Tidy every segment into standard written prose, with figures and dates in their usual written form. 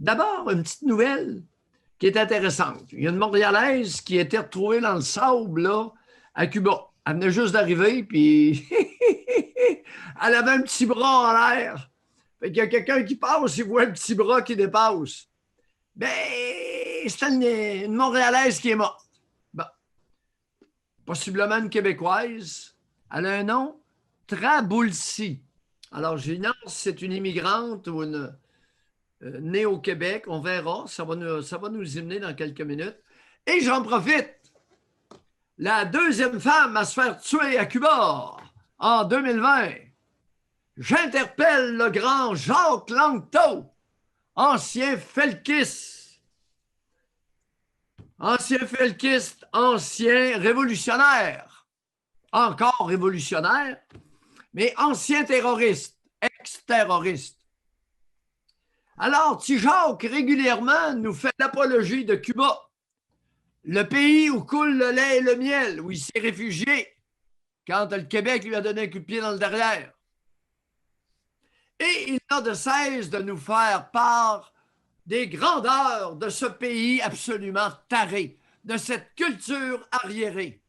D'abord, une petite nouvelle qui est intéressante. Il y a une Montréalaise qui a été retrouvée dans le sable là, à Cuba. Elle venait juste d'arriver, puis elle avait un petit bras en l'air. Fait qu'il y a quelqu'un qui passe, il voit un petit bras qui dépasse. Ben, c'est une Montréalaise qui est morte. Bon, possiblement une Québécoise. Elle a un nom, Traboulsi. Alors, j'ignore si c'est une immigrante ou une née au Québec. On verra. Ça va nous y mener dans quelques minutes. Et j'en profite. La deuxième femme à se faire tuer à Cuba en 2020. J'interpelle le grand Jacques Langto, ancien felkiste, ancien révolutionnaire, encore révolutionnaire, mais ancien terroriste, ex-terroriste. Alors, Jacques régulièrement nous fait l'apologie de Cuba, le pays où coule le lait et le miel, où il s'est réfugié quand le Québec lui a donné un coup de pied dans le derrière. Et il n'a de cesse de nous faire part des grandeurs de ce pays absolument taré, de cette culture arriérée.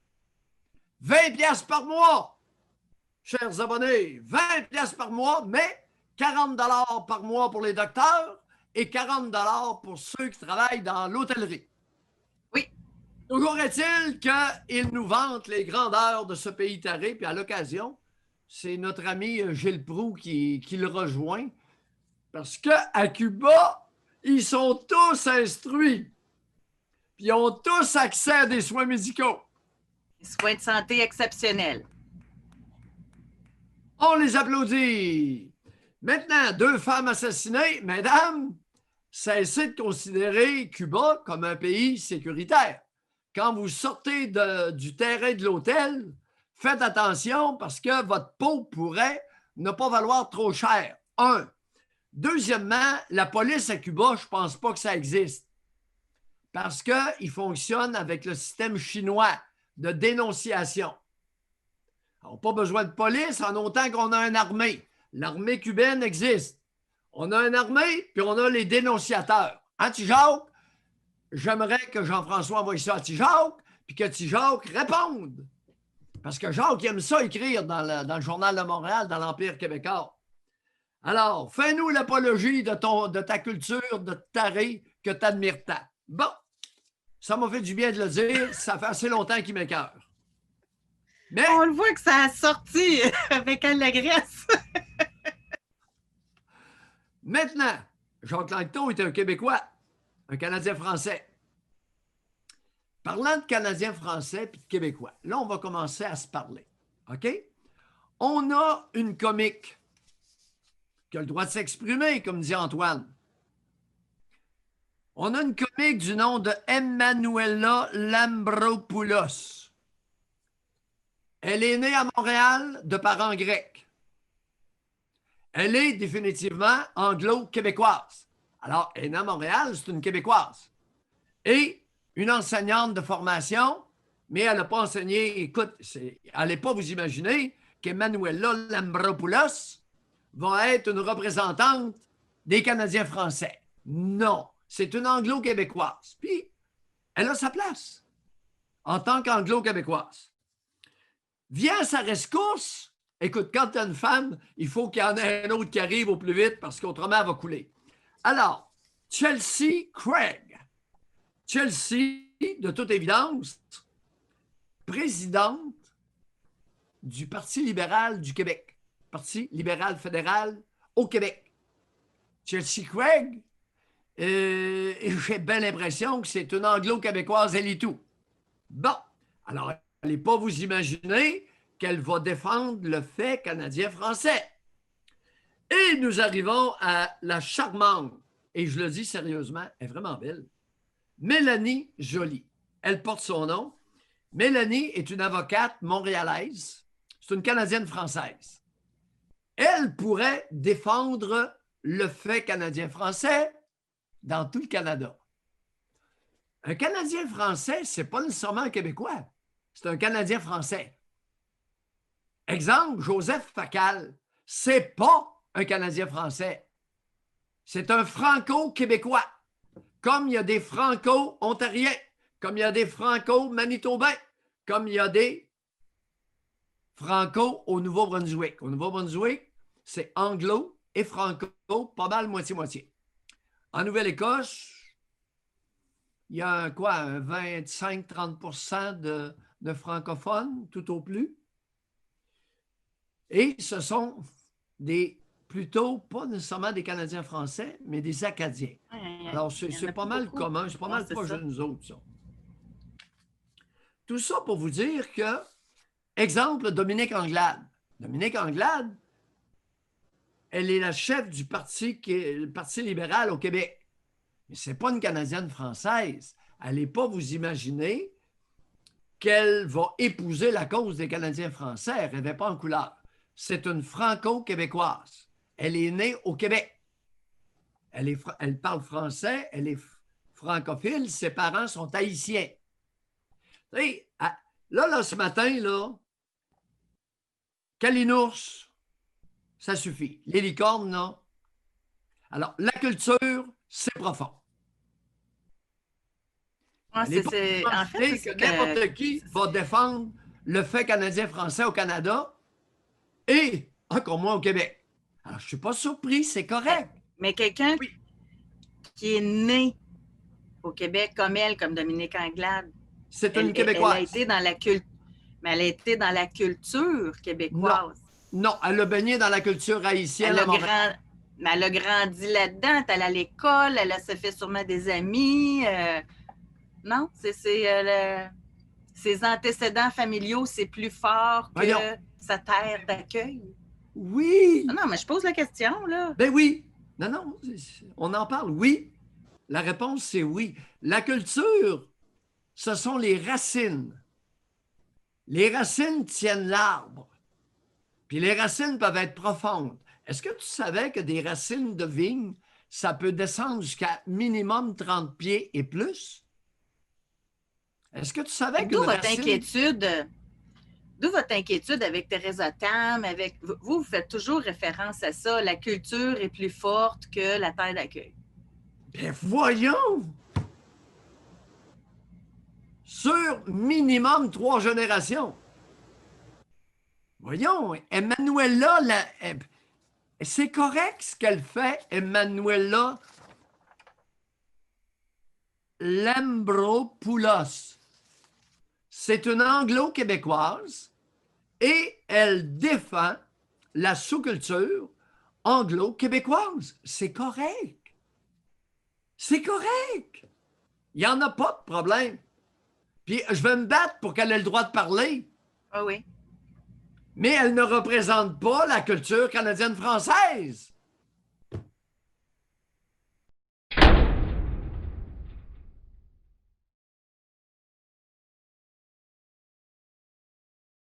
20 piastres par mois, chers abonnés, 20 piastres par mois, mais 40 $ par mois pour les docteurs et 40 $ pour ceux qui travaillent dans l'hôtellerie. Oui. Toujours est-il qu'il nous vante les grandeurs de ce pays taré, puis à l'occasion, c'est notre ami Gilles Proulx qui le rejoint, parce qu'à Cuba, ils sont tous instruits, puis ils ont tous accès à des soins médicaux. Des soins de santé exceptionnels. On les applaudit. Maintenant, 2 femmes assassinées, mesdames, cessez de considérer Cuba comme un pays sécuritaire. Quand vous sortez du terrain de l'hôtel, faites attention parce que votre peau pourrait ne pas valoir trop cher. 1. Deuxièmement, la police à Cuba, je ne pense pas que ça existe parce qu'il fonctionne avec le système chinois de dénonciation. On n'a pas besoin de police en autant qu'on a une armée. L'armée cubaine existe. On a une armée, puis on a les dénonciateurs. Hein, Jacques? J'aimerais que Jean-François envoie ça à Jacques, puis que Jacques réponde. Parce que Jacques aime ça écrire dans le Journal de Montréal, dans l'Empire québécois. Alors, fais-nous l'apologie de ta culture de taré que tu admires tant. Bon, ça m'a fait du bien de le dire. Ça fait assez longtemps qu'il m'écoeure. Mais on le voit que ça a sorti avec allégresse. Maintenant, Jacques Langto est un Québécois, un Canadien français. Parlant de Canadiens français et de Québécois, là, on va commencer à se parler. OK? On a une comique qui a le droit de s'exprimer, comme dit Antoine. On a une comique du nom de Emmanuela Lambropoulos. Elle est née à Montréal de parents grecs. Elle est définitivement anglo-québécoise. Alors, elle est née à Montréal, c'est une Québécoise. Et une enseignante de formation, mais elle n'a pas enseigné. Écoute, allez pas vous imaginer qu'Emmanuela Lambropoulos va être une représentante des Canadiens français. Non, c'est une anglo-québécoise. Puis, elle a sa place en tant qu'anglo-québécoise. Vient à sa rescousse. Écoute, quand tu as une femme, il faut qu'il y en ait un autre qui arrive au plus vite parce qu'autrement, elle va couler. Alors, Chelsea Craig. Chelsea, de toute évidence, présidente du Parti libéral du Québec. Parti libéral fédéral au Québec. Chelsea Craig, j'ai bien l'impression que c'est une anglo-québécoise, elle et tout. Bon, alors, n'allez pas vous imaginer qu'elle va défendre le fait canadien-français. Et nous arrivons à la charmante, et je le dis sérieusement, elle est vraiment belle, Mélanie Joly. Elle porte son nom. Mélanie est une avocate montréalaise. C'est une Canadienne française. Elle pourrait défendre le fait canadien-français dans tout le Canada. Un Canadien français, ce n'est pas nécessairement un Québécois. C'est un Canadien français. Exemple, Joseph Facal, c'est pas un Canadien français. C'est un franco-québécois, comme il y a des franco-ontariens, comme il y a des franco-manitobains, comme il y a des franco au Nouveau-Brunswick. Au Nouveau-Brunswick, c'est anglo et franco, pas mal moitié-moitié. En Nouvelle-Écosse, il y a un 25-30% de francophones, tout au plus. Et ce sont plutôt, pas nécessairement des Canadiens français, mais des Acadiens. Alors, c'est pas mal commun, c'est pas mal proche de nous autres, ça. Tout ça pour vous dire que, exemple, Dominique Anglade. Dominique Anglade, elle est la chef du parti libéral au Québec. Mais ce n'est pas une Canadienne française. Allez pas vous imaginer qu'elle va épouser la cause des Canadiens français. Elle ne rêvait pas en couleur. C'est une franco-québécoise. Elle est née au Québec. Elle parle français, elle est francophile, ses parents sont haïtiens. Et, là, ce matin, là, Kalinours, ça suffit. Les licornes, non. Alors, la culture, c'est profond. En fait, que n'importe qui va défendre le fait canadien-français au Canada et encore moins au Québec. Alors, je ne suis pas surpris, c'est correct. Mais quelqu'un qui est né au Québec comme elle, comme Dominique Anglade, c'est une Québécoise. Elle a été dans la mais elle a été dans la culture québécoise. Non, elle a baigné dans la culture haïtienne. Mais elle a grandi là-dedans. Elle est allée à l'école, elle s'est fait sûrement des amis. Non, ses antécédents familiaux, c'est plus fort que sa terre d'accueil. Oui. Non, mais je pose la question, là. Ben oui. Non, on en parle. Oui. La réponse, c'est oui. La culture, ce sont les racines. Les racines tiennent l'arbre. Puis les racines peuvent être profondes. Est-ce que tu savais que des racines de vigne, ça peut descendre jusqu'à minimum 30 pieds et plus? Est-ce que tu savais que D'où votre inquiétude avec Teresa Tam, vous faites toujours référence à ça, la culture est plus forte que la terre d'accueil. Bien, voyons! Sur minimum 3 générations. Voyons, Emmanuella, c'est correct ce qu'elle fait, Emmanuella Lambropoulos. C'est une anglo-québécoise et elle défend la sous-culture anglo-québécoise. C'est correct. C'est correct. Il n'y en a pas de problème. Puis je vais me battre pour qu'elle ait le droit de parler. Ah oui. Mais elle ne représente pas la culture canadienne-française.